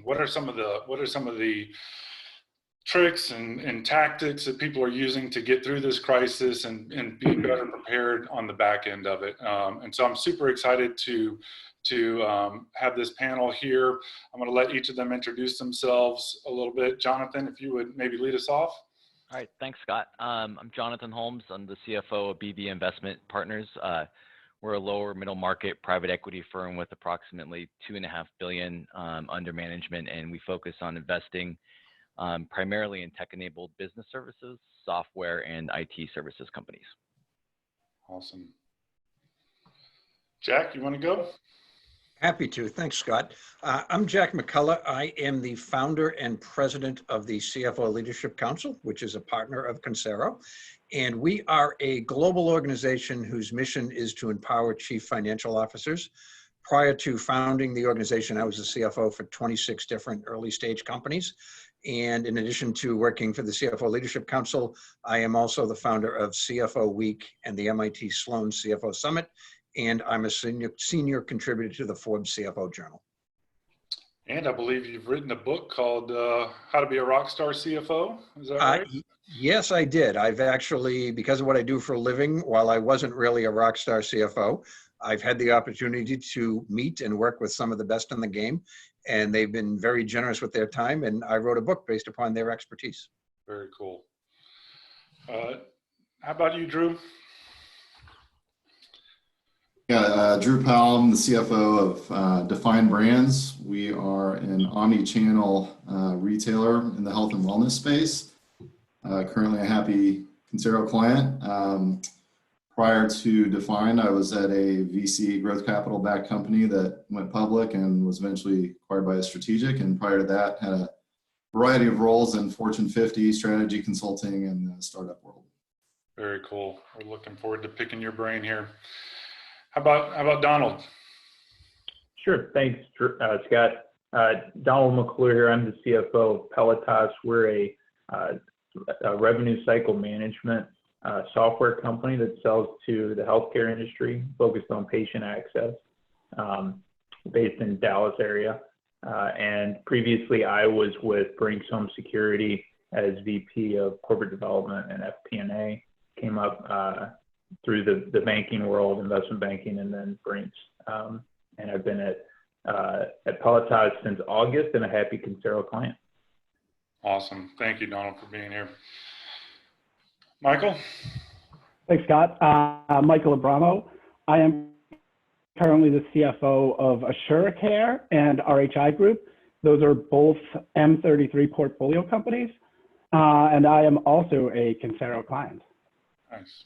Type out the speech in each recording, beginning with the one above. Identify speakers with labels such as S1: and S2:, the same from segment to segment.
S1: What are some of the tricks and tactics that people are using to get through this crisis and be better prepared on the back end of it? And so I'm super excited to have this panel here. I'm going to let each of them introduce themselves a little bit. Jonathan, if you would maybe lead us off.
S2: All right, thanks, Scott. I'm Jonathan Holmes. I'm the CFO of BB Investment Partners. We're a lower middle market private equity firm with approximately $2.5 billion under management, and we focus on investing primarily in tech-enabled business services, software, and IT services companies.
S1: Awesome. Jack, you want to go?
S3: Happy to. Thanks, Scott. I'm Jack McCullough. I am the founder and president of the CFO Leadership Council, which is a partner of Consero. And we are a global organization whose mission is to empower chief financial officers. Prior to founding the organization, I was a CFO for 26 different early stage companies. And in addition to working for the CFO Leadership Council, I am also the founder of CFO Week and the MIT Sloan CFO Summit. And I'm a senior contributor to the Forbes CFO Journal.
S1: And I believe you've written a book called How to Be a Rockstar Cfo. Is that right?
S3: Yes, I did. I've actually, because of what I do for a living, while I wasn't really a rockstar CFO, I've had the opportunity to meet and work with some of the best in the game, and they've been very generous with their time, and I wrote a book based upon their expertise.
S1: Very cool. How about you, Drew?
S4: Yeah, Drew Powell, I'm the CFO of Defined Brands. We are an omni-channel retailer in the health and wellness space. Currently a happy Consero client. Prior to Defined, I was at a VC growth capital backed company that went public and was eventually acquired by a strategic. And prior to that, had a variety of roles in Fortune 50, strategy consulting, and the startup world.
S1: Very cool. We're looking forward to picking your brain here. How about Donald?
S5: Sure, thanks, Scott. Donald McClure here. I'm the CFO of Pelotas. We're a revenue cycle management software company that sells to the healthcare industry, focused on patient access, based in Dallas area. And previously, I was with Brinks Home Security as VP of Corporate Development and FP&A. Came up through the banking world, investment banking, and then Brinks. And I've been at Pelotas since August and a happy Consero client.
S1: Awesome. Thank you, Donald, for being here. Michael?
S6: Thanks, Scott. Michael Abramo. I am currently the CFO of AssureCare and RHI Group. Those are both M33 portfolio companies. And I am also a Consero client.
S1: Nice.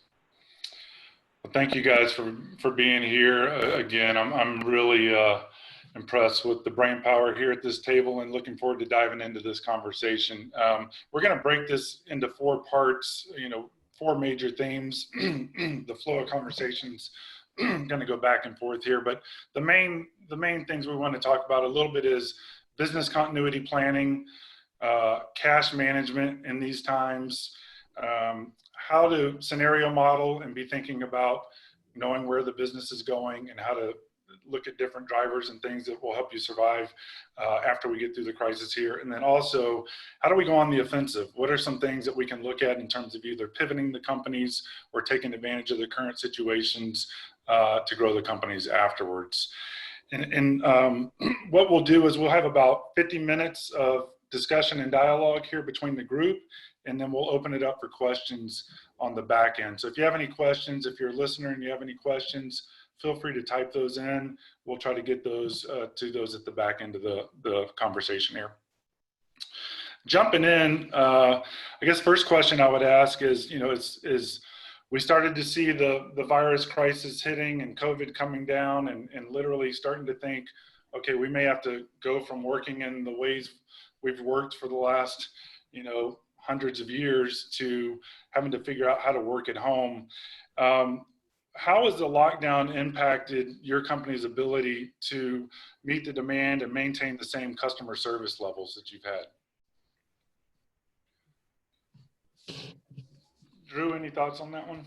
S1: Well, thank you guys for being here. Again, I'm really impressed with the brain power here at this table and looking forward to diving into this conversation. We're going to break this into 4 parts, 4 major themes. The flow of conversations going to go back and forth here, but the main things we want to talk about a little bit is business continuity planning, cash management in these times, how to scenario model and be thinking about knowing where the business is going and how to look at different drivers and things that will help you survive after we get through the crisis here. And then also, how do we go on the offensive? What are some things that we can look at in terms of either pivoting the companies or taking advantage of the current situations to grow the companies afterwards? And what we'll do is we'll have about 50 minutes of discussion and dialogue here between the group, and then we'll open it up for questions on the back end. So if you have any questions, if you're a listener and you have any questions, feel free to type those in. We'll try to get those to those at the back end of the conversation here. Jumping in, I guess first question I would ask is, is we started to see the virus crisis hitting and COVID coming down and literally starting to think, okay, we may have to go from working in the ways we've worked for the last, hundreds of years to having to figure out how to work at home. How has the lockdown impacted your company's ability to meet the demand and maintain the same customer service levels that you've had? Drew, any thoughts on that one?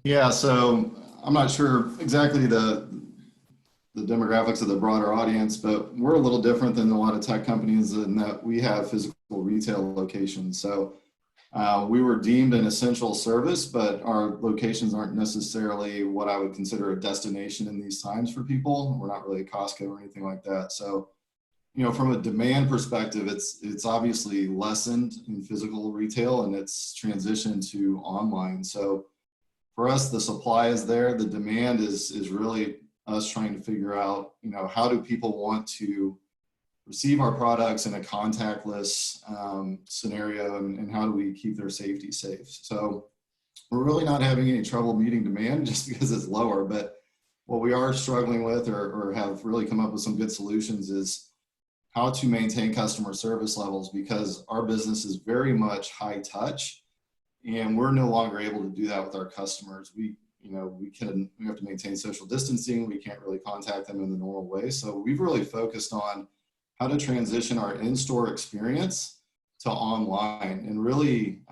S4: Yeah, so I'm not sure exactly the the demographics of the broader audience, but we're a little different than a lot of tech companies in that we have physical retail locations. So we were deemed an essential service, but our locations aren't necessarily what I would consider a destination in these times for people. We're not really a Costco or anything like that. So, you know, from a demand perspective, it's obviously lessened in physical retail and it's transitioned to online. So for us, the supply is there. The demand is really us trying to figure out, you know, how do people want to receive our products in a contactless scenario, and how do we keep their safety safe? So we're really not having any trouble meeting demand just because it's lower, but what we are struggling with or have really come up with some good solutions is how to maintain customer service levels, because our business is very much high touch and we're no longer able to do that with our customers. We have to maintain social distancing. We can't really contact them in the normal way. So we've really focused on how to transition our in-store experience to online. And really,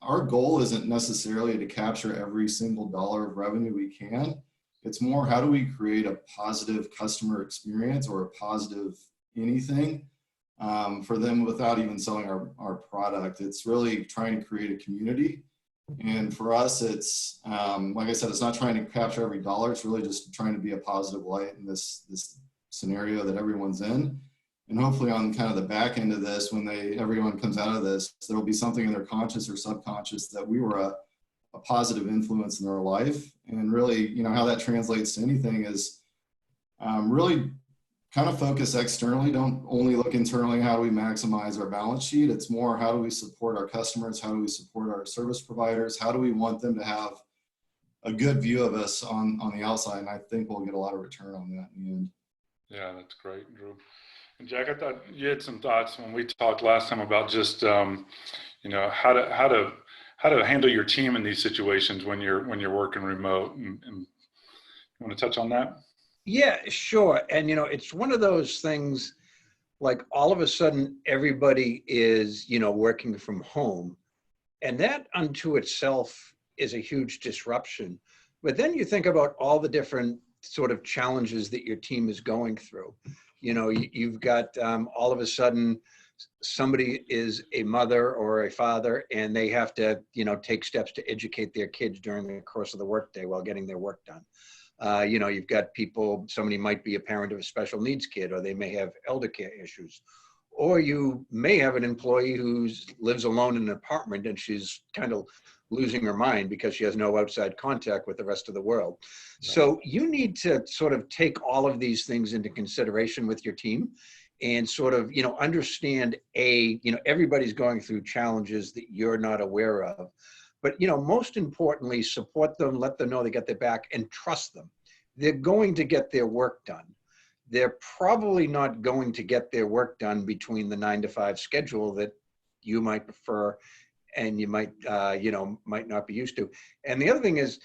S4: our goal isn't necessarily to capture every single dollar of revenue we can. It's more, how do we create a positive customer experience or a positive anything for them without even selling our product. It's really trying to create a community. And for us, it's, like I said, it's not trying to capture every dollar. It's really just trying to be a positive light in this scenario that everyone's in. And hopefully on kind of the back end of this, when everyone comes out of this, there'll be something in their conscious or subconscious that we were a positive influence in their life. And really, you know, how that translates to anything is really kind of focus externally. Don't only look internally. How do we maximize our balance sheet? It's more, how do we support our customers? How do we support our service providers? How do we want them to have a good view of us on the outside? And I think we'll get a lot of return on that in the end.
S1: Yeah, that's great, Drew. And Jack, I thought you had some thoughts when we talked last time about just, you know, how to handle your team in these situations when you're working remote. And you want to touch on that?
S3: Yeah, sure. And, you know, it's one of those things, like all of a sudden everybody is, you know, working from home, and that unto itself is a huge disruption. But then you think about all the different sort of challenges that your team is going through. You know, you've got all of a sudden somebody is a mother or a father and they have to, you know, take steps to educate their kids during the course of the workday while getting their work done. You know, you've got people, somebody might be a parent of a special needs kid, or they may have elder care issues. Or you may have an employee who lives alone in an apartment and she's kind of losing her mind because she has no outside contact with the rest of the world. Right. So you need to sort of take all of these things into consideration with your team and sort of, you know, understand you know, everybody's going through challenges that you're not aware of. But, you know, most importantly, support them, let them know they got their back, and trust them. They're going to get their work done. They're probably not going to get their work done between the 9 to 5 schedule that you might prefer and you might, you know, might not be used to. And the other thing is,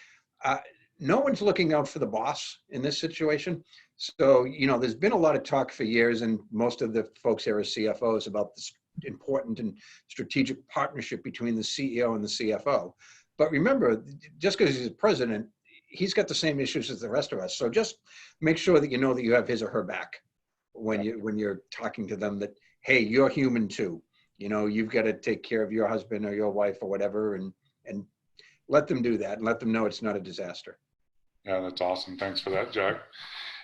S3: no one's looking out for the boss in this situation. So, you know, there's been a lot of talk for years, and most of the folks here are CFOs, about this important and strategic partnership between the CEO and the CFO. But remember, just because he's a president, he's got the same issues as the rest of us. So just make sure that you know that you have his or her back when you're talking to them, that, hey, you're human too. You know, you've got to take care of your husband or your wife or whatever, and let them do that and let them know it's not a disaster.
S1: Yeah, that's awesome. Thanks for that, Jack.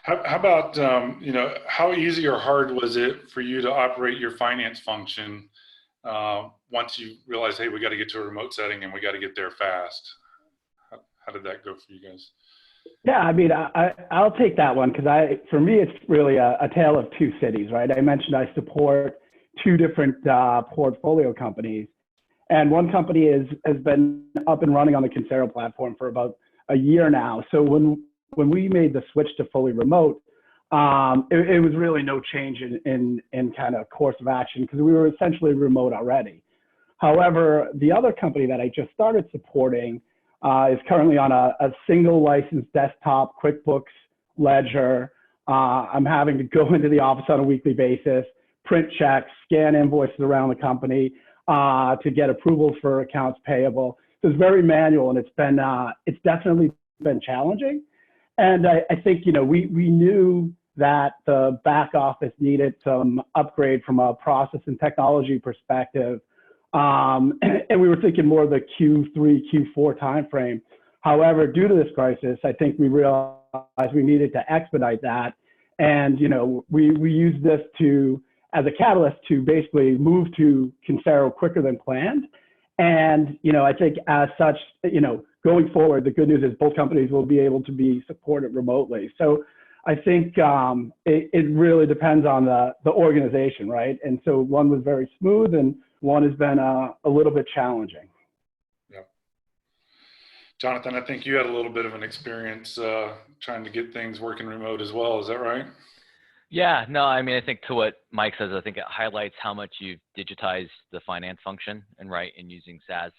S1: How about, you know, how easy or hard was it for you to operate your finance function once you realized, hey, we got to get to a remote setting and we got to get there fast? How did that go for you guys?
S6: Yeah, I mean, I'll take that one, because for me, it's really a tale of two cities, right? I mentioned I support two different portfolio companies, and one company has been up and running on the Consero platform for about a year now. So when we made the switch to fully remote, it was really no change in kind of course of action, because we were essentially remote already. However, the other company that I just started supporting is currently on a single license desktop QuickBooks ledger. I'm having to go into the office on a weekly basis, print checks, scan invoices around the company to get approvals for accounts payable. So it's very manual, and it's definitely been challenging. And I think, we knew that the back office needed some upgrade from a process and technology perspective. And we were thinking more of the Q3, Q4 timeframe. However, due to this crisis, I think we realized we needed to expedite that. And, we used this as a catalyst to basically move to Consero quicker than planned. And, I think as such, going forward, the good news is both companies will be able to be supported remotely. So I think it really depends on the organization, right? And so one was very smooth and one has been a little bit challenging.
S1: Yeah. Jonathan, I think you had a little bit of an experience trying to get things working remote as well. Is that right?
S2: Yeah, no, I mean, I think to what Mike says, I think it highlights how much you've digitized the finance function and using SaaS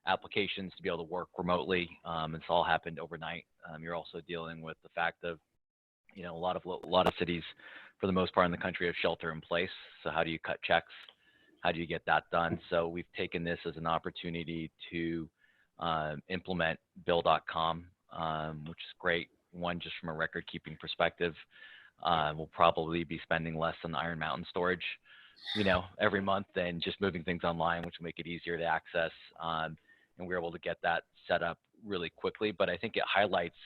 S2: applications to be able to work remotely. It's all happened overnight. You're also dealing with the fact of, a lot of cities, for the most part in the country, have shelter in place. So how do you cut checks? How do you get that done? So we've taken this as an opportunity to implement Bill.com, which is great. One, just from a record keeping perspective. We'll probably be spending less on Iron Mountain storage, every month than just moving things online, which will make it easier to access. And we're able to get that set up really quickly. But I think it highlights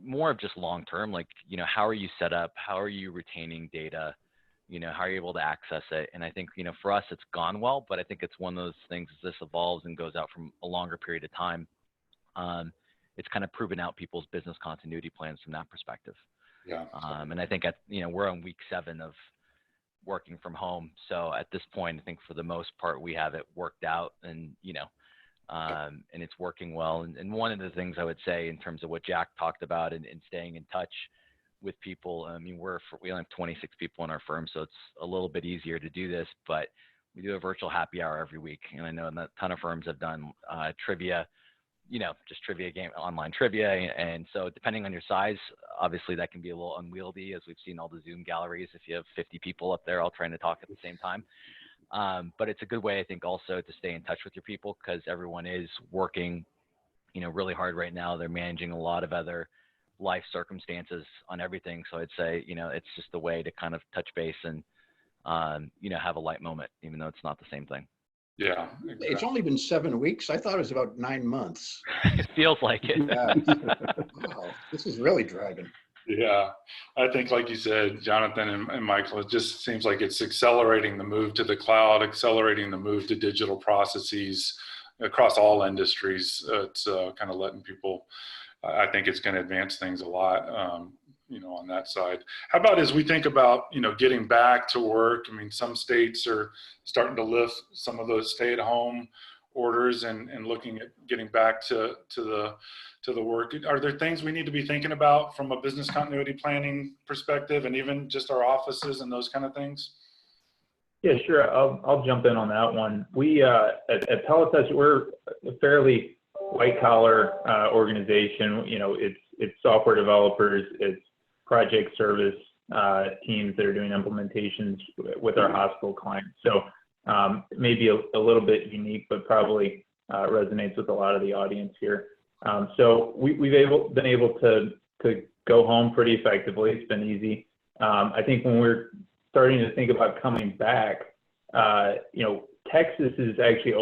S2: more of just long term, how are you set up? How are you retaining data? How are you able to access it? And I think, for us, it's gone well, but I think it's one of those things as this evolves and goes out from a longer period of time. It's kind of proven out people's business continuity plans from that perspective.
S1: Yeah.
S2: And I think we're on week 7 of working from home. So at this point, I think for the most part, we have it worked out and, and it's working well. And one of the things I would say in terms of what Jack talked about and staying in touch with people, I mean, we only have 26 people in our firm, so it's a little bit easier to do this, but we do a virtual happy hour every week. And I know a ton of firms have done trivia, just trivia game, online trivia. And so depending on your size, obviously that can be a little unwieldy, as we've seen all the Zoom galleries. If you have 50 people up there all trying to talk at the same time. But it's a good way, I think, also to stay in touch with your people, because everyone is working, really hard right now. They're managing a lot of other life circumstances on everything. So I'd say, it's just a way to kind of touch base and, have a light moment, even though it's not the same thing.
S1: Yeah. Exactly.
S3: It's only been 7 weeks. I thought it was about 9 months.
S2: It feels like it.
S3: Yeah. Wow, this is really dragging.
S1: Yeah, I think, like you said, Jonathan and Michael, it just seems like it's accelerating the move to the cloud, accelerating the move to digital processes across all industries. It's kind of letting people, I think it's going to advance things a lot, on that side. How about as we think about, getting back to work? I mean, some states are starting to lift some of those stay-at-home orders and looking at getting back to the work. Are there things we need to be thinking about from a business continuity planning perspective, and even just our offices and those kind of things?
S5: Yeah, sure. I'll jump in on that one. We at Pelotas, we're a fairly white collar organization. It's software developers, it's project service teams that are doing implementations with our hospital clients. So maybe a little bit unique, but probably resonates with a lot of the audience here. So we've been able to go home pretty effectively. It's been easy. I think when we're starting to think about coming back, Texas is actually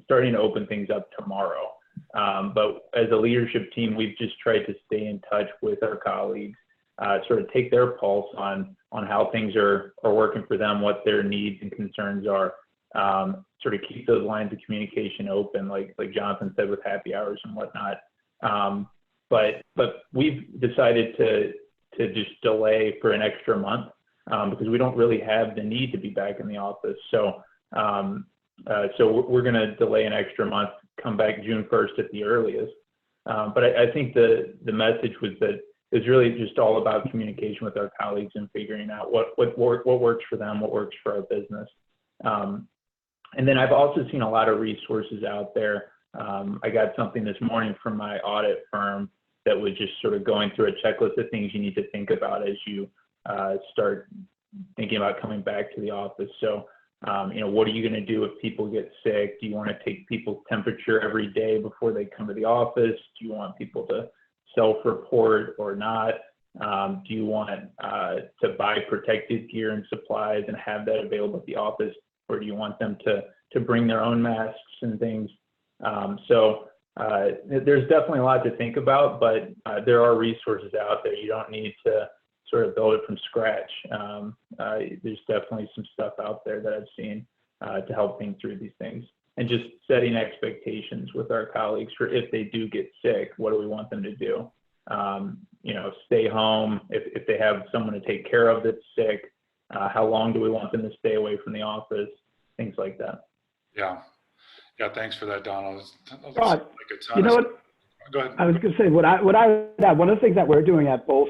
S5: starting to open things up tomorrow. But as a leadership team, we've just tried to stay in touch with our colleagues, sort of take their pulse on how things are working for them, what their needs and concerns are, sort of keep those lines of communication open, like Jonathan said, with happy hours and whatnot. But we've decided to just delay for an extra month because we don't really have the need to be back in the office. So we're going to delay an extra month, come back June 1st at the earliest. But I think the message was that it's really just all about communication with our colleagues and figuring out what works for them, what works for our business. And then I've also seen a lot of resources out there. I got something this morning from my audit firm that was just sort of going through a checklist of things you need to think about as you start thinking about coming back to the office. So, what are you going to do if people get sick? Do you want to take people's temperature every day before they come to the office? Do you want people to self-report or not? Do you want to buy protective gear and supplies and have that available at the office, or do you want them to bring their own masks and things? There's definitely a lot to think about, but there are resources out there. You don't need to sort of build it from scratch. There's definitely some stuff out there that I've seen to help think through these things, and just setting expectations with our colleagues for if they do get sick, what do we want them to do? Stay home. If they have someone to take care of that's sick, how long do we want them to stay away from the office? Things like that.
S1: Yeah. Thanks for that, Donald.
S6: Scott, you know what?
S1: Go ahead.
S6: I was going to say one of the things that we're doing at both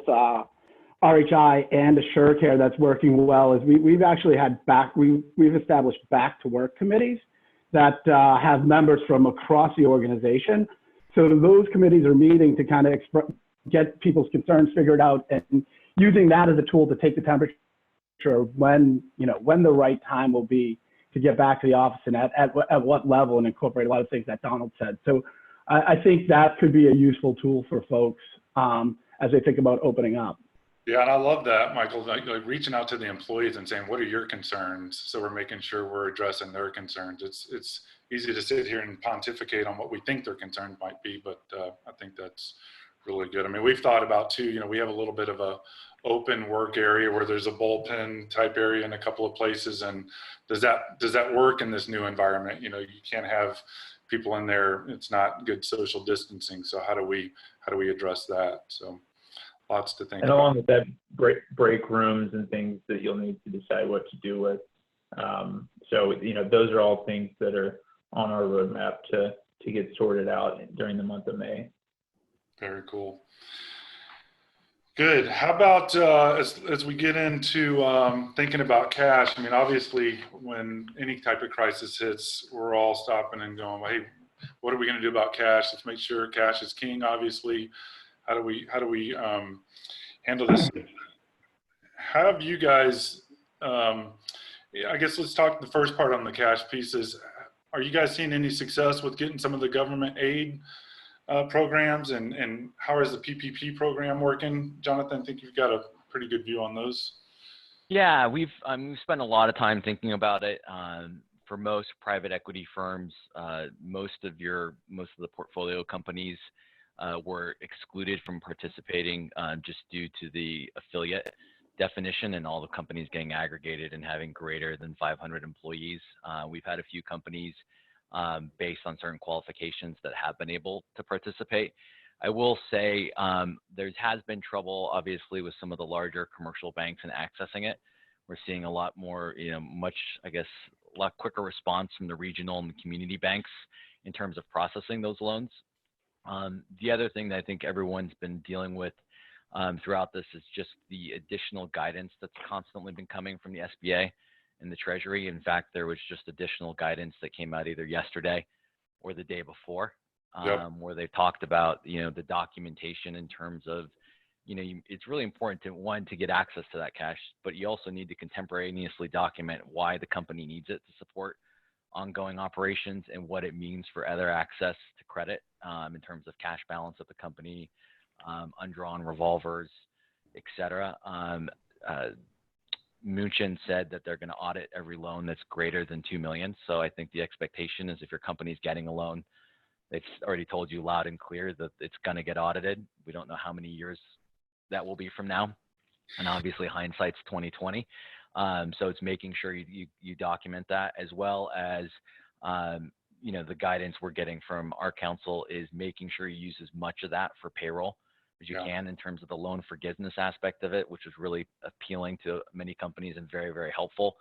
S6: RHI and AssureCare that's working well is we've actually had we've established back to work committees that have members from across the organization. So those committees are meeting to kind of get people's concerns figured out, and using that as a tool to take the temperature when the right time will be to get back to the office and at what level, and incorporate a lot of things that Donald said. So I think that could be a useful tool for folks as they think about opening up.
S1: Yeah, and I love that, Michael, like reaching out to the employees and saying, what are your concerns? So we're making sure we're addressing their concerns. It's easy to sit here and pontificate on what we think their concerns might be, but I think that's really good. I mean, we've thought about too, we have a little bit of a open work area where there's a bullpen type area in a couple of places. And does that work in this new environment? You can't have people in there. It's not good social distancing. So how do we address that? So lots to think
S5: and
S1: about.
S5: Along with that, break rooms and things that you'll need to decide what to do with. Those are all things that are on our roadmap to get sorted out during the month of May.
S1: Very cool. Good. How about as we get into thinking about cash? I mean, obviously, when any type of crisis hits, we're all stopping and going, well, hey, what are we going to do about cash? Let's make sure cash is king. Obviously, how do we handle this? How have you guys? I guess let's talk the first part on the cash pieces. Are you guys seeing any success with getting some of the government aid programs, and how is the PPP program working? Jonathan, I think you've got a pretty good view on those.
S2: Yeah, we've spent a lot of time thinking about it. For most private equity firms, most of the portfolio companies were excluded from participating just due to the affiliate definition and all the companies getting aggregated and having greater than 500 employees. We've had a few companies based on certain qualifications that have been able to participate. I will say there has been trouble, obviously, with some of the larger commercial banks in accessing it. We're seeing a lot more, a lot quicker response from the regional and the community banks in terms of processing those loans. The other thing that I think everyone's been dealing with throughout this is just the additional guidance that's constantly been coming from the SBA and the Treasury. In fact, there was just additional guidance that came out either yesterday or the day before, where they talked about, the documentation in terms of, it's really important to get access to that cash, but you also need to contemporaneously document why the company needs it to support ongoing operations and what it means for other access to credit in terms of cash balance of the company, undrawn revolvers, et cetera. Munchin said that they're going to audit every loan that's greater than $2 million. So I think the expectation is if your company's getting a loan, they've already told you loud and clear that it's going to get audited. We don't know how many years that will be from now. And obviously hindsight's 2020. So it's making sure you document that, as well as, the guidance we're getting from our council is making sure you use as much of that for payroll as you can in terms of the loan forgiveness aspect of it, which is really appealing to many companies and very, very helpful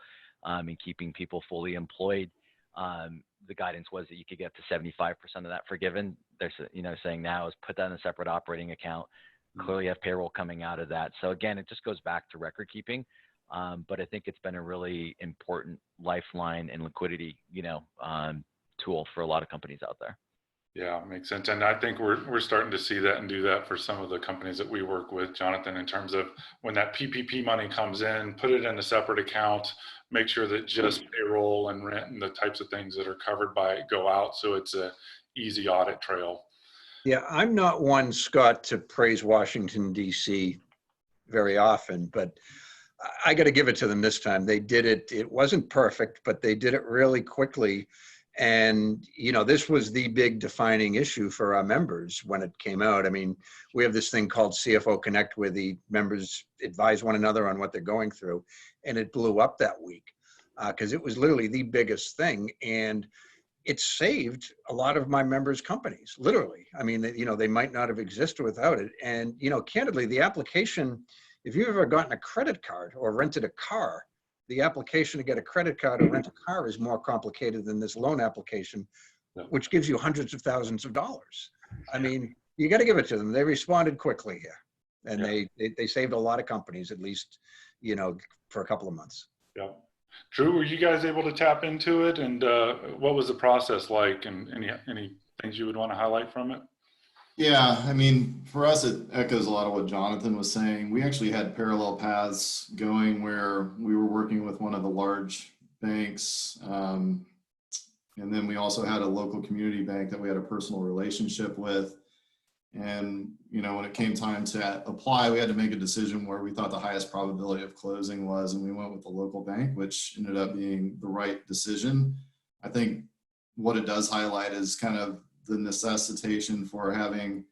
S2: in keeping people fully employed. The guidance was that you could get to 75% of that forgiven. They're saying now is put that in a separate operating account. Clearly have payroll coming out of that. So again, it just goes back to record keeping. But I think it's been a really important lifeline and liquidity, tool for a lot of companies out there.
S1: Yeah, makes sense. And I think we're starting to see that and do that for some of the companies that we work with, Jonathan, in terms of when that PPP money comes in, put it in a separate account, make sure that just payroll and rent and the types of things that are covered by it go out. So it's a easy audit trail.
S3: Yeah, I'm not one, Scott, to praise Washington, D.C. very often, but I got to give it to them this time. They did it. It wasn't perfect, but they did it really quickly. And, you know, this was the big defining issue for our members when it came out. I mean, we have this thing called CFO Connect where the members advise one another on what they're going through. And it blew up that week because it was literally the biggest thing. And it saved a lot of my members' companies, literally. I mean, you know, they might not have existed without it. And, you know, candidly, the application, if you've ever gotten a credit card or rented a car, the application to get a credit card or rent a car is more complicated than this loan application, which gives you hundreds of thousands of dollars. I mean, you got to give it to them. They responded quickly here, and they saved a lot of companies, at least, you know, for a couple of months.
S1: Yeah. Drew, were you guys able to tap into it, and what was the process like, and any things you would want to highlight from it?
S4: Yeah, I mean, for us, it echoes a lot of what Jonathan was saying. We actually had parallel paths going where we were working with one of the large banks. And then we also had a local community bank that we had a personal relationship with. And, you know, when it came time to apply, we had to make a decision where we thought the highest probability of closing was, and we went with the local bank, which ended up being the right decision. I think what it does highlight is kind of the necessitation for having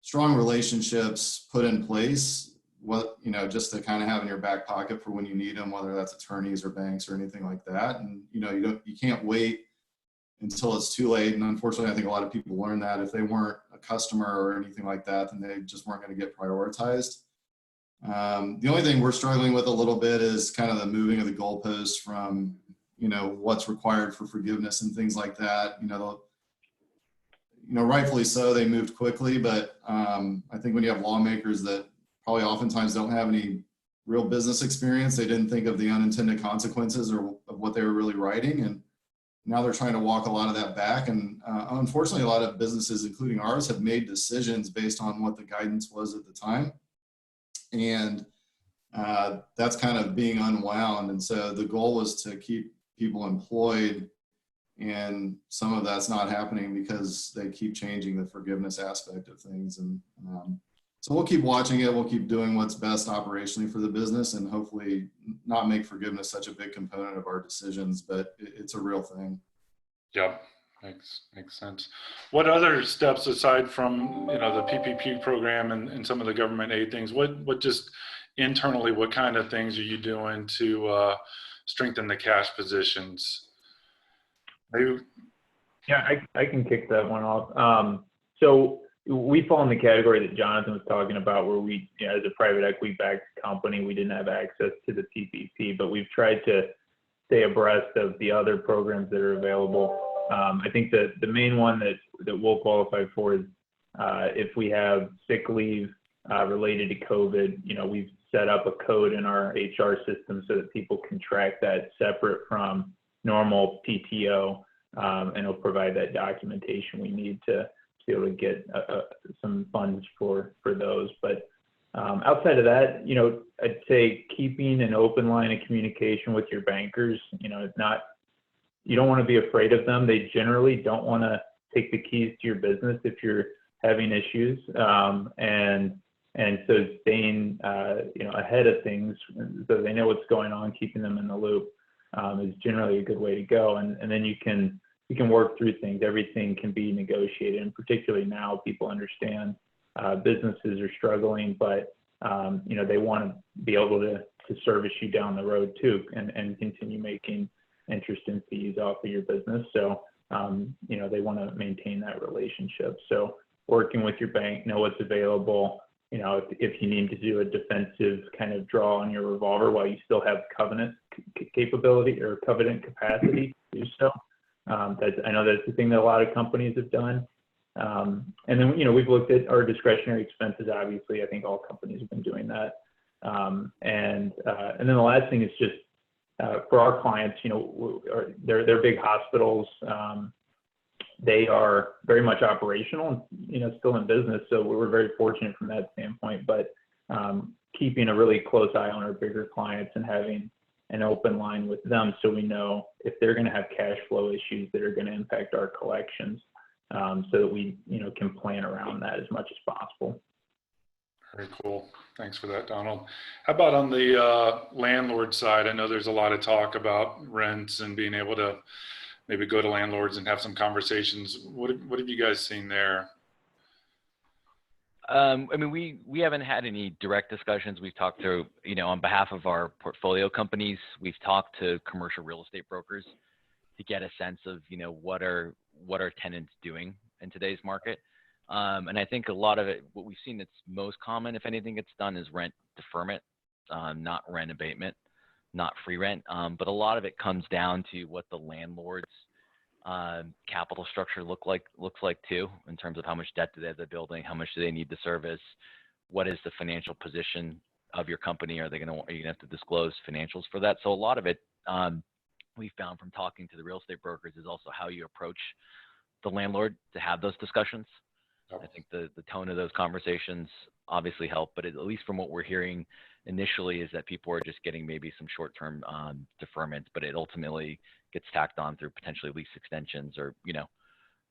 S4: strong relationships put in place, what, you know, just to kind of have in your back pocket for when you need them, whether that's attorneys or banks or anything like that. And, you know, you can't wait until it's too late. And unfortunately, I think a lot of people learn that if they weren't a customer or anything like that, then they just weren't going to get prioritized. The only thing we're struggling with a little bit is kind of the moving of the goalposts from, you know, what's required for forgiveness and things like that. You know, rightfully so, they moved quickly, but I think when you have lawmakers that probably oftentimes don't have any real business experience, they didn't think of the unintended consequences or of what they were really writing. And now they're trying to walk a lot of that back. And unfortunately, a lot of businesses, including ours, have made decisions based on what the guidance was at the time. And that's kind of being unwound. And so the goal was to keep people employed. And some of that's not happening because they keep changing the forgiveness aspect of things. And so we'll keep watching it. We'll keep doing what's best operationally for the business and hopefully not make forgiveness such a big component of our decisions, but it's a real thing.
S1: Yeah, makes sense. What other steps aside from, you know, the PPP program and some of the government aid things, what just internally, what kind of things are you doing to strengthen the cash positions?
S5: Yeah, I can kick that one off. So we fall in the category that Jonathan was talking about, where we, you know, as a private equity-backed company, we didn't have access to the PPP, but we've tried to stay abreast of the other programs that are available. I think that the main one that we'll qualify for is if we have sick leave related to COVID. You know, we've set up a code in our HR system so that people can track that separate from normal PTO, and it'll provide that documentation we need to be able to get some funds for those. But outside of that, you know, I'd say keeping an open line of communication with your bankers. You know, you don't want to be afraid of them. They generally don't want to take the keys to your business if you're having issues. And so staying, you know, ahead of things so they know what's going on, keeping them in the loop is generally a good way to go. And then you can work through things. Everything can be negotiated, and particularly now people understand businesses are struggling, but you know, they want to be able to service you down the road too, and continue making interest and fees off of your business. So you know, they want to maintain that relationship. So working with your bank, know what's available. You know, if you need to do a defensive kind of draw on your revolver while you still have covenant capability or covenant capacity to do so. I know that's the thing that a lot of companies have done. And then, you know, we've looked at our discretionary expenses. Obviously, I think all companies have been doing that. And then the last thing is just for our clients, you know, they're big hospitals. They are very much operational, you know, still in business. So we're very fortunate from that standpoint, but keeping a really close eye on our bigger clients and having an open line with them so we know if they're going to have cash flow issues that are going to impact our collections. so that we, can plan around that as much as possible.
S1: Very cool. Thanks for that, Donald. How about on the landlord side? I know there's a lot of talk about rents and being able to maybe go to landlords and have some conversations. What have you guys seen there?
S2: I mean, we haven't had any direct discussions. We've talked to, on behalf of our portfolio companies, we've talked to commercial real estate brokers to get a sense of, what are tenants doing in today's market. And I think a lot of it, what we've seen that's most common, if anything gets done, is rent deferment, not rent abatement, not free rent. But a lot of it comes down to what the landlord's capital structure looks like too, in terms of how much debt do they have the building, how much do they need to service, what is the financial position of your company? Are you going to have to disclose financials for that? So a lot of it we found from talking to the real estate brokers is also how you approach the landlord to have those discussions. I think the tone of those conversations obviously help, but at least from what we're hearing initially is that people are just getting maybe some short-term deferment, but it ultimately gets tacked on through potentially lease extensions or,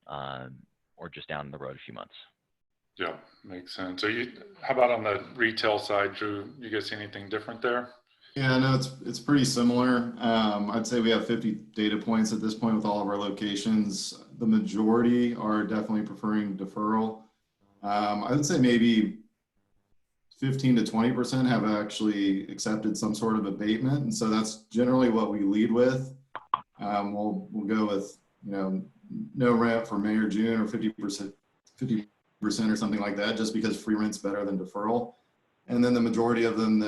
S2: or just down the road a few months.
S1: Yeah, makes sense. So how about on the retail side, Drew? You guys see anything different there?
S4: Yeah, no, it's pretty similar. I'd say we have 50 data points at this point with all of our locations. The majority are definitely preferring deferral. I would say maybe 15 to 20% have actually accepted some sort of abatement, and so that's generally what we lead with. We'll go with no rent for May or June, or 50% or something like that, just because free rent's better than deferral. And then the majority of them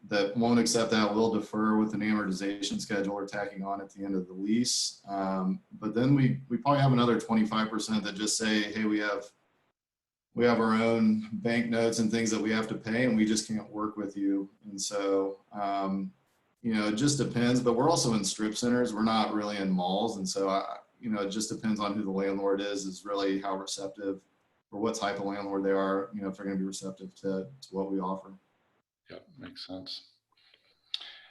S4: that won't accept that will defer with an amortization schedule or tacking on at the end of the lease. But then we probably have another 25% that just say, hey, we have our own bank notes and things that we have to pay, and we just can't work with you. And so, it just depends. But we're also in strip centers. We're not really in malls. And so, it just depends on who the landlord is really how receptive, or what type of landlord they are, if they're going to be receptive to what we offer.
S1: Yeah, makes sense.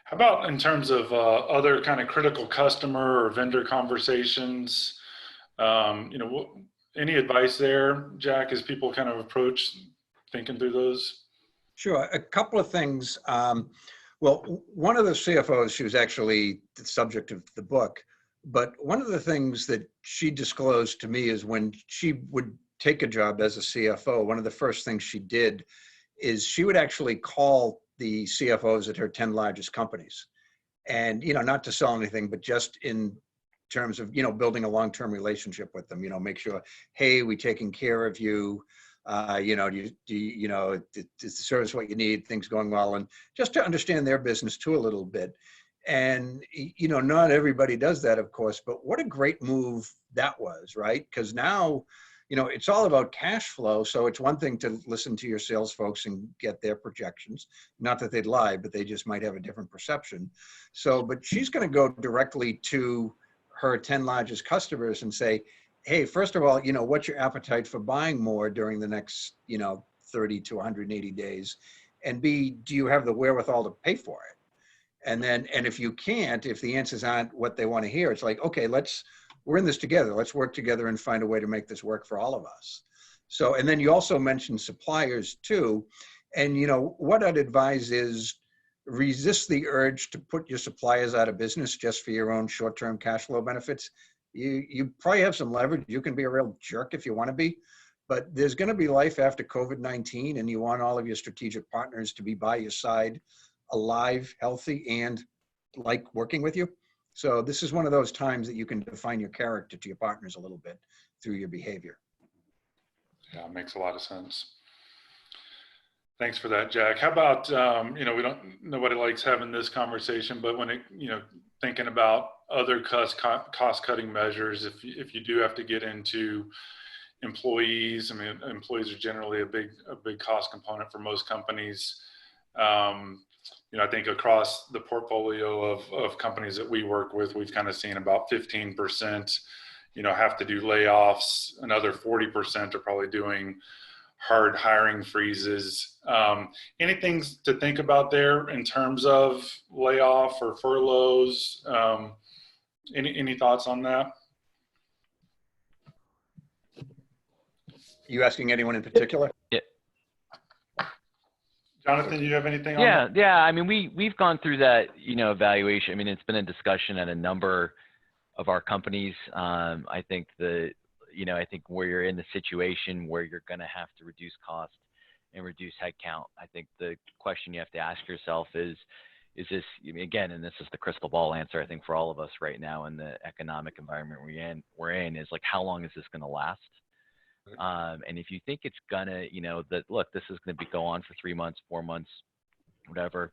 S1: How about in terms of other kind of critical customer or vendor conversations? Any advice there, Jack, as people kind of approach thinking through those?
S3: Sure. A couple of things. Well, one of the CFOs, she was actually the subject of the book, but one of the things that she disclosed to me is when she would take a job as a CFO, one of the first things she did is she would actually call the CFOs at her 10 largest companies. And, not to sell anything, but just in terms of, building a long-term relationship with them, make sure, hey, we taking care of you, is the service what you need, things going well, and just to understand their business too a little bit. And, not everybody does that, of course, but what a great move that was, right? Because now, it's all about cash flow. So it's one thing to listen to your sales folks and get their projections. Not that they'd lie, but they just might have a different perception. So, but she's going to go directly to her 10 largest customers and say, hey, first of all, what's your appetite for buying more during the next, 30 to 180 days? And B, do you have the wherewithal to pay for it? And if you can't, if the answers aren't what they want to hear, it's like, okay, we're in this together. Let's work together and find a way to make this work for all of us. So, and then you also mentioned suppliers too. And, what I'd advise is resist the urge to put your suppliers out of business just for your own short-term cash flow benefits. You probably have some leverage. You can be a real jerk if you want to be, but there's going to be life after COVID-19, and you want all of your strategic partners to be by your side, alive, healthy, and like working with you. So this is one of those times that you can define your character to your partners a little bit through your behavior.
S1: Yeah, it makes a lot of sense. Thanks for that, Jack. How about, nobody likes having this conversation, but when thinking about other cost-cutting measures, if you do have to get into employees, I mean, employees are generally a big cost component for most companies. I think across the portfolio of companies that we work with, we've kind of seen about 15%, have to do layoffs. Another 40% are probably doing hard hiring freezes. Anything to think about there in terms of layoff or furloughs? Any thoughts on that?
S3: You asking anyone in particular?
S2: Yeah.
S1: Jonathan, do you have anything on
S2: Yeah,
S1: that?
S2: yeah. I mean, we've gone through that, evaluation. I mean, it's been a discussion at a number of our companies. I think I think where you're in the situation where you're going to have to reduce cost and reduce headcount, I think the question you have to ask yourself is this, again, and this is the crystal ball answer, I think, for all of us right now in the economic environment we're in is like, how long is this going to last? And if you think it's gonna, look, this is going to go on for 3 months, 4 months, whatever,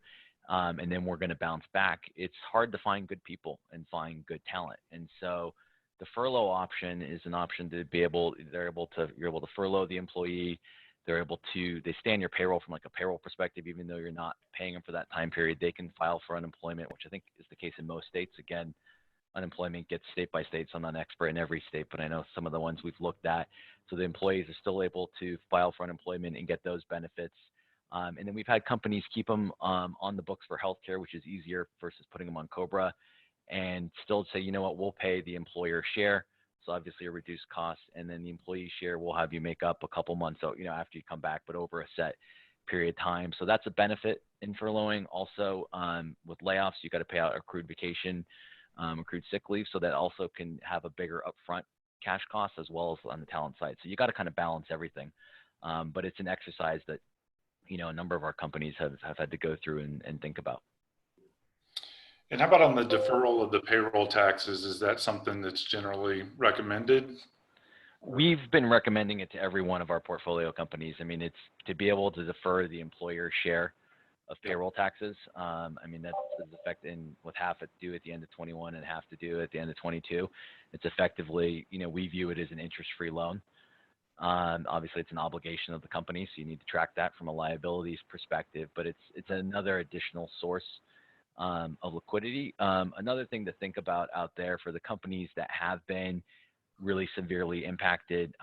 S2: and then we're going to bounce back, it's hard to find good people and find good talent. And so the furlough option is an option to be able, you're able to furlough the employee. They stay on your payroll from like a payroll perspective, even though you're not paying them for that time period. They can file for unemployment, which I think is the case in most states. Again, unemployment gets state by state, so I'm not an expert in every state, but I know some of the ones we've looked at. So the employees are still able to file for unemployment and get those benefits. And then we've had companies keep them on the books for healthcare, which is easier versus putting them on COBRA, and still say, you know what, we'll pay the employer share. So obviously a reduced cost, and then the employee share will have you make up a couple months out, after you come back, but over a set period of time. So that's a benefit in furloughing. Also, with layoffs, you got to pay out accrued vacation, accrued sick leave, so that also can have a bigger upfront cash cost as well as on the talent side. So you got to kind of balance everything. But it's an exercise that, a number of our companies have had to go through and think about.
S1: And how about on the deferral of the payroll taxes? Is that something that's generally recommended?
S2: We've been recommending it to every one of our portfolio companies. I mean, it's to be able to defer the employer share of payroll taxes. I mean, that's affecting with half due at the end of 21 and half to due at the end of 22. It's effectively, we view it as an interest-free loan. Obviously, it's an obligation of the company, so you need to track that from a liabilities perspective. But it's another additional source of liquidity. Another thing to think about out there for the companies that have been really severely impacted,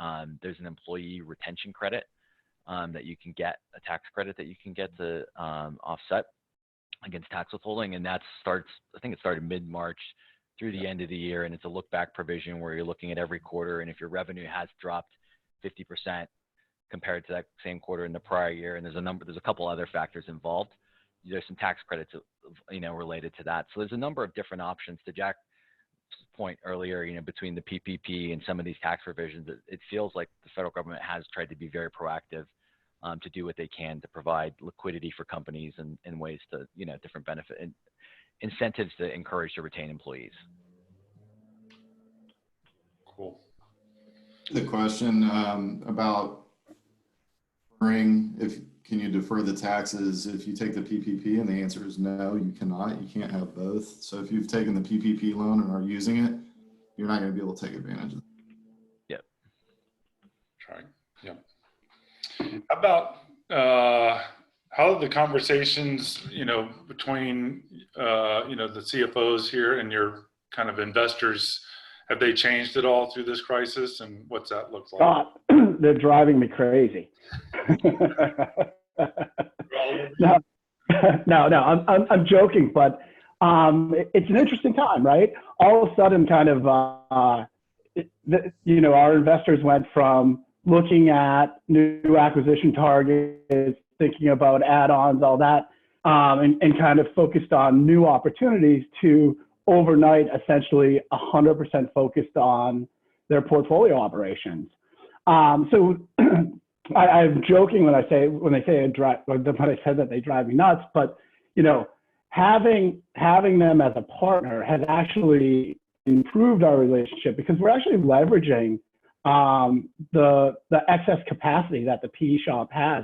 S2: there's an employee retention credit that you can get, a tax credit that you can get to offset against tax withholding. And I think it started mid-March through the end of the year. And it's a look back provision where you're looking at every quarter. And if your revenue has dropped 50% compared to that same quarter in the prior year, and there's a couple other factors involved, there's some tax credits, related to that. So there's a number of different options. To Jack's point earlier, between the PPP and some of these tax provisions, it feels like the federal government has tried to be very proactive to do what they can to provide liquidity for companies and ways to, different benefit and incentives to encourage to retain employees.
S1: Cool.
S4: The question about can you defer the taxes if you take the PPP? And the answer is no, you cannot. You can't have both. So if you've taken the PPP loan and are using it, you're not going to be able to take advantage of it.
S2: Yep.
S1: Right. Yep. How about how are the conversations, between the CFOs here and your kind of investors? Have they changed at all through this crisis, and what's that look like?
S6: Scott, they're driving me crazy. No, I'm joking, but it's an interesting time, right? All of a sudden, kind of, our investors went from looking at new acquisition targets, thinking about add-ons, all that, and kind of focused on new opportunities to overnight, essentially 100% focused on their portfolio operations. So I'm joking when I said that they drive me nuts, but having them as a partner has actually improved our relationship because we're actually leveraging the excess capacity that the PE shop has.